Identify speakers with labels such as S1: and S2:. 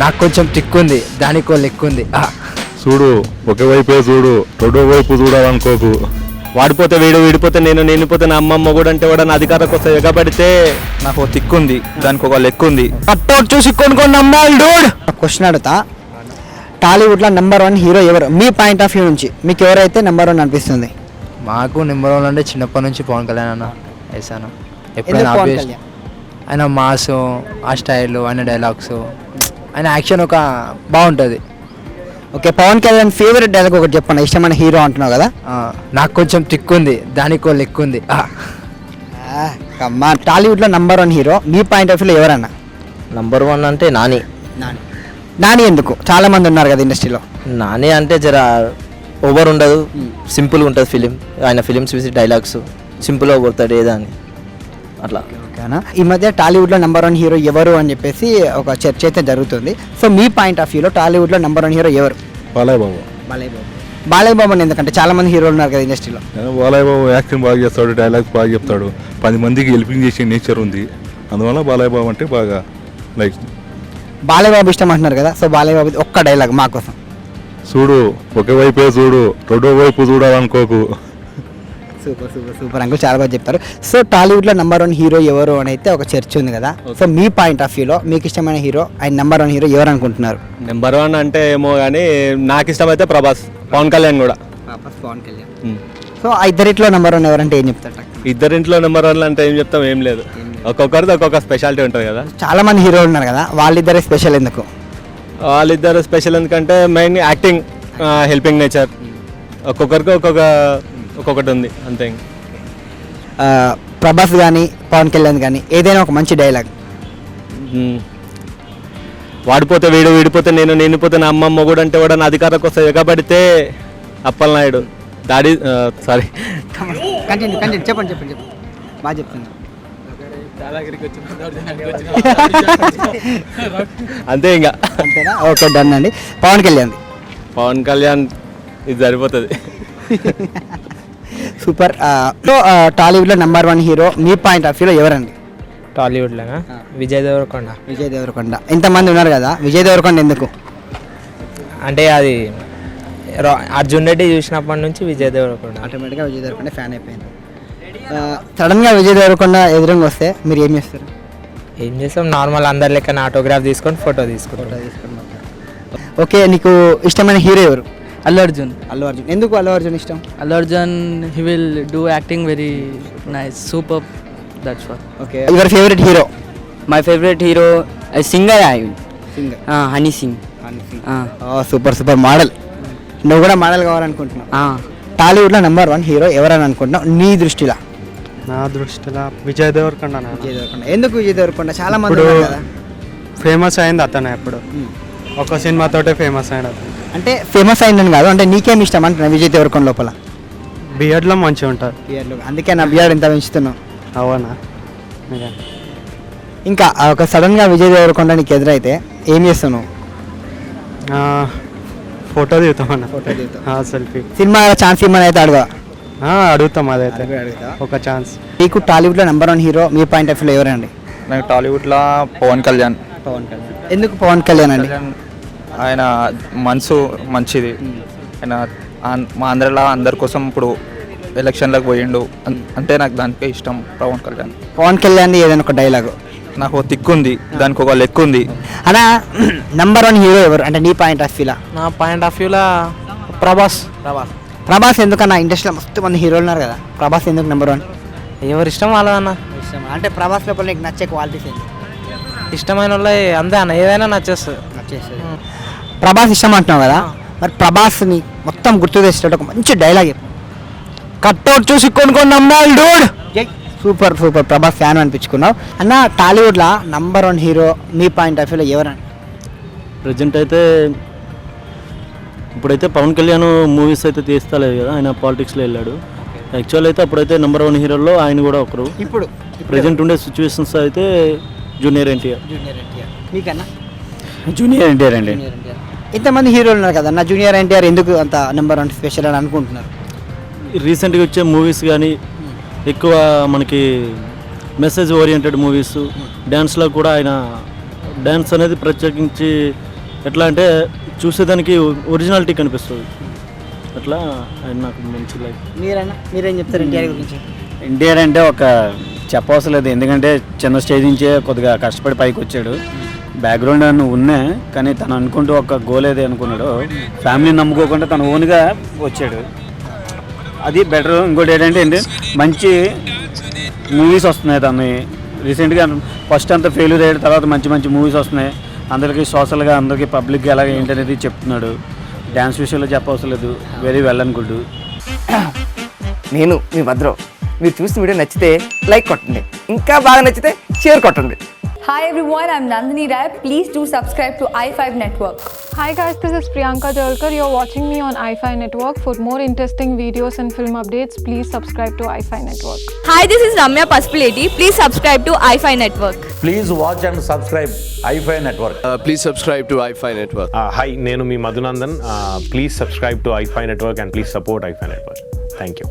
S1: నాకు కొంచెం తిక్కుంది, దానికో లెక్కుంది.
S2: చూడు ఒకే వైపే చూడు, రెండో వైపు చూడాలనుకోకు.
S3: వాడిపోతే వీడు, వీడిపోతే నేను, నేనిపోతే నా అమ్మమ్మ కూడా అంటే కూడా నా అధికారం కోసం ఎగబడితే
S4: నాకు తిక్కుంది, దానికి ఒక లెక్కుంది.
S1: కట్టౌట్ చూసి కొనుక్కొని నమ్మాలి డూడ్.
S5: క్వశ్చన్ అడుగుతా, టాలీవుడ్లో నెంబర్ 1 హీరో ఎవరు? మీ పాయింట్ ఆఫ్ వ్యూ నుంచి మీకు ఎవరైతే నెంబర్ 1 అనిపిస్తుంది?
S1: మాకు నెంబర్ 1 అంటే చిన్నప్పటి నుంచి పవన్ కళ్యాణ్ అన్న వేసాను.
S5: ఎందుకు
S1: ఎప్పుడైనా
S5: పవన్
S1: obvious.
S5: కళ్యాణ్?
S1: ఆయన మాస్, ఆ స్టైల్, ఆయన డైలాగ్స్, ఆయన యాక్షన్ ఒక బాగుంటుంది.
S5: Okay, Pawan Kalyan favourite dialogue ఒకటి చెప్పండి, ఇష్టమైన హీరో అంటున్నావు కదా.
S1: నాకు కొంచెం తిక్కుంది, దానికో లెక్కుంది.
S5: టాలీవుడ్లో నెంబర్ 1 హీరో మీ పాయింట్ ఆఫ్ వ్యూలో ఎవరన్నా?
S6: నంబర్ 1 అంటే నాని.
S5: నాని ఎందుకు? చాలా మంది ఉన్నారు కదా ఇండస్ట్రీలో.
S6: నాని అంటే జర ఓవర్ ఉండదు, సింపుల్గా ఉంటుంది ఫిలిం. ఆయన ఫిలిమ్స్ చూసి డైలాగ్స్ సింపుల్గా కొడతాడు ఏదా అని అట్లా.
S5: ఓకేనా? ఈ మధ్య టాలీవుడ్లో నెంబర్ 1 హీరో ఎవరు అని చెప్పేసి ఒక చర్చ అయితే జరుగుతుంది. సో మీ పాయింట్ ఆఫ్ వ్యూలో టాలీవుడ్లో నెంబర్ 1 హీరో ఎవరు?
S2: బాలయ్య బాబు.
S5: బాలయ్య బాబు అని ఎందుకంటే చాలా మంది హీరోలు ఉన్నారు కదా ఇండస్ట్రీలో.
S2: బాలయ్య బాబు యాక్టింగ్ బాగా చేస్తాడు, డైలాగ్స్ బాగా చెప్తాడు, 10 మందికి హెల్పింగ్ చేసే నేచర్ ఉంది. అందువల్ల బాలయ్య బాబు అంటే బాగా లైక్.
S5: బాలయ్య బాబు ఇష్టం అంటున్నారు కదా, సో బాలయ్య బాబు ఒక్క డైలాగ్ మా కోసం.
S2: చూడు ఒకే వైపే చూడు, రెండో వైపు చూడాలనుకోకు.
S5: సూపర్ సూపర్ సూపర్ అంకుల్, చాలా బాగా చెప్తారు. సో టాలీవుడ్లో నెంబర్ 1 హీరో ఎవరు అని అయితే ఒక చర్చ ఉంది కదా. సో మీ పాయింట్ ఆఫ్ వ్యూలో మీకు ఇష్టమైన హీరో, ఆయన నెంబర్ 1 హీరో ఎవరు అనుకుంటున్నారు?
S3: నెంబర్ 1 అంటే ఏమో కానీ నాకు ఇష్టమైతే ప్రభాస్, పవన్ కళ్యాణ్ కూడా.
S5: పవన్ కళ్యాణ్. సో ఆ ఇద్దరిట్లో నెంబర్ 1 ఎవరంటే ఏం చెప్తారు?
S3: ఇద్దరింట్లో నెంబర్ 1 అంటే ఏం చెప్తాం, ఏం లేదు. ఒక్కొక్కరిది ఒక్కొక్క స్పెషాలిటీ ఉంటుంది కదా.
S5: చాలా మంది హీరోలు ఉన్నారు కదా, వాళ్ళిద్దరే స్పెషల్ ఎందుకు?
S3: వాళ్ళిద్దరు స్పెషల్ ఎందుకంటే మెయిన్ యాక్టింగ్, హెల్పింగ్ నేచర్, ఒక్కొక్కరికి ఒక్కొక్కటి ఉంది అంతే.
S5: ప్రభాస్ కానీ పవన్ కళ్యాణ్ కానీ ఏదైనా ఒక మంచి డైలాగ్.
S3: వాడిపోతే వీడు, వీడిపోతే నేను, నేనిపోతే నా అమ్మమ్మ కూడా అంటే కూడా నా అధికారం కోసం ఎగబడితే అప్పలనాయుడు దాడి సారీ
S5: కంటిన్యూ చెప్పండి బాగా చెప్తున్నా.
S3: అంతే ఇంకా.
S5: అంతేనా? ఓకే, డన్ అండి. పవన్ కళ్యాణ్
S3: ఇది సరిపోతుంది.
S5: సూపర్. సో టాలీవుడ్లో నెంబర్ 1 హీరో మీ పాయింట్ ఆఫ్ వ్యూలో ఎవరండి?
S7: టాలీవుడ్లోనా? విజయ్ దేవరకొండ.
S5: ఇంతమంది ఉన్నారు కదా, విజయ్ దేవరకొండ ఎందుకు?
S7: అంటే అది అర్జున్ రెడ్డి చూసినప్పటి నుంచి విజయ్ దేవరకొండ
S5: ఆటోమేటిక్గా విజయ్ దేవరకొండ ఫ్యాన్ అయిపోయింది. సడన్గా విజయ్ దేవరకొండ ఎదురుగా వస్తే మీరు ఏం చేస్తారు?
S7: ఏం చేస్తాం, నార్మల్ అందరి లెక్కన ఆటోగ్రాఫ్ తీసుకొని ఫోటో తీసుకుంటాం.
S5: ఓకే, నీకు ఇష్టమైన హీరో ఎవరు?
S8: అల్లు అర్జున్.
S5: ఎందుకు అల్లు అర్జున్ ఇష్టం?
S8: Allu Arjun, he will do acting very nice, superb. That's what.
S5: Okay. Your favorite hero?
S8: My favorite hero, a singer.
S5: Singer.
S8: Honey Singh.
S5: Oh, super model. నువ్వు కూడా మోడల్ కావాలనుకుంటున్నావు? టాలీవుడ్లో నెంబర్ 1 హీరో ఎవరని అనుకుంటున్నావు నీ దృష్టిలో?
S9: నా దృష్టిలో విజయ్ దేవరకొండ.
S5: ఎందుకు విజయ్ దేవరకొండ? చాలా మంది ఉన్నారు కదా.
S9: ఫేమస్ అయింది అతను, ఎప్పుడు ఒక సినిమాతోటే ఫేమస్ అయింది అతను.
S5: అంటే ఫేమస్ అయిందని కాదు, అంటే నీకేమి ఇష్టం అంటున్నా విజయ్ దేవరకొండ లోపల?
S9: బియర్డ్లో మంచిగా ఉంటుంది.
S5: బియర్డ్లో, అందుకే నా బియర్డ్ ఎంత పెంచుతున్నావు?
S9: అవునా?
S5: ఇంకా ఒక సడన్గా విజయ్ దేవరకొండ నీకు ఎదురైతే ఏం చేస్తావు నువ్వు?
S9: ఫోటో దిగుతామన్నా.
S5: ఫోటో దిగుతావు?
S9: సెల్ఫీ.
S5: సినిమా ఛాన్స్ ఇమ్మని అయితే అడగా?
S9: అడుగుతాం, అదైతే ఒక ఛాన్స్.
S5: మీకు టాలీవుడ్లో నెంబర్ 1 హీరో మీ పాయింట్ ఆఫ్ వ్యూలో ఎవరండి?
S4: నాకు టాలీవుడ్లో పవన్ కళ్యాణ్.
S5: ఎందుకు పవన్ కళ్యాణ్ అండి?
S4: ఆయన మనసు మంచిది. ఆయన మా ఆంధ్రలో అందరి కోసం ఇప్పుడు ఎలక్షన్లకు పోయిండు, అంటే నాకు దానికే ఇష్టం పవన్ కళ్యాణ్.
S5: ఏదైనా ఒక డైలాగ్.
S4: నాకు తిక్కుంది, దానికి ఒక లెక్కుంది.
S5: అలా నెంబర్ 1 హీరో ఎవరు అంటే నీ పాయింట్ ఆఫ్ వ్యూలా?
S7: నా పాయింట్ ఆఫ్ వ్యూలో
S5: ప్రభాస్ ఎందుకన్నా? ఇండస్ట్రీలో మస్తు మంది హీరోలు ఉన్నారు కదా, ప్రభాస్ ఎందుకు నెంబర్ 1?
S7: ఎవరి ఇష్టం వాళ్ళదన్న.
S5: అంటే ప్రభాస్ లోపల నీకు నచ్చే క్వాలిటీస్ ఏంటి?
S7: ఇష్టమైన వాళ్ళు అంతే అన్న, ఏదైనా నచ్చేస్తుంది.
S5: ప్రభాస్ ఇష్టం అంటున్నావు కదా, మరి ప్రభాస్ని మొత్తం గుర్తు తెచ్చేటట్టు ఒక మంచి డైలాగ్.
S1: కట్టౌట్ చూసి కొనుక్కొని నమ్మాలి డూడ్.
S5: సూపర్ ప్రభాస్ ఫ్యాన్ అనిపించుకున్నావు అన్న. టాలీవుడ్లో నెంబర్ 1 హీరో మీ పాయింట్ ఆఫ్ వ్యూలో ఎవరండి?
S10: ప్రజెంట్ అయితే ఇప్పుడైతే పవన్ కళ్యాణ్ మూవీస్ అయితే తీస్తలేదు కదా, ఆయన పాలిటిక్స్లో వెళ్ళాడు. యాక్చువల్ అయితే అప్పుడైతే నెంబర్ 1 హీరోలో ఆయన కూడా ఒకరు.
S5: ఇప్పుడు
S10: ప్రజెంట్ ఉండే సిచ్యువేషన్స్ అయితే జూనియర్ ఎన్టీఆర్.
S5: మీకన్నా?
S10: జూనియర్ ఎన్టీఆర్ అండి.
S5: ఇంతమంది హీరోలు ఉన్నారు కదా, నా జూనియర్ ఎన్టీఆర్ ఎందుకు అంత నెంబర్ 1 స్పెషల్ అని అనుకుంటున్నారు?
S10: రీసెంట్గా వచ్చే మూవీస్ కానీ ఎక్కువ మనకి మెసేజ్ ఓరియంటెడ్ మూవీస్, డ్యాన్స్లో కూడా ఆయన డ్యాన్స్ అనేది ప్రత్యేకించి ఎట్లా అంటే చూసేదానికి ఒరిజినాలిటీ కనిపిస్తుంది. అట్లా ఆయన నాకు మంచి లైక్.
S5: మీరేం చెప్తారు ఎన్టీఆర్ గురించి?
S9: ఎన్టీఆర్ అంటే ఒక చెప్పవసరం లేదు, ఎందుకంటే చిన్న స్టేజ్ నుంచే కొద్దిగా కష్టపడి పైకి వచ్చాడు. బ్యాక్గ్రౌండ్ అని ఉన్నా కానీ తను అనుకుంటూ ఒక గోల్ ఏది అనుకున్నాడు, ఫ్యామిలీని నమ్ముకోకుండా తను ఓన్గా వచ్చాడు. అది బెటర్. ఇంకోటి ఏంటంటే మంచి మూవీస్ వస్తున్నాయి. తను రీసెంట్గా ఫస్ట్ అంతా ఫెయిల్యూర్ అయ్యాడు, తర్వాత మంచి మంచి మూవీస్ వస్తున్నాయి. అందరికీ సోషల్గా, అందరికీ పబ్లిక్గా ఎలాగ ఏంటనేది చెప్తున్నాడు. డ్యాన్స్ విషయంలో చెప్పవసరం లేదు, వెరీ వెల్ అండ్ గుడ్.
S11: నేను మీ భద్రం. మీరు చూసిన వీడియో నచ్చితే లైక్ కొట్టండి, ఇంకా బాగా నచ్చితే షేర్ కొట్టండి.
S12: Hi everyone, I'm Nandini Rai. Please do subscribe to i5 Network.
S13: Hi guys, this is Priyanka Jalkar. You're watching me on i5 Network. For more interesting videos and film updates, please subscribe to i5 Network.
S12: Hi, this is Ramya Paspaleti. Please subscribe to i5 Network.
S14: Please watch and subscribe i5 Network.
S15: Please subscribe to i5 Network.
S16: Hi, నేను మీ Madhunandan. Please subscribe to i5 Network and please support i5 Network. Thank you.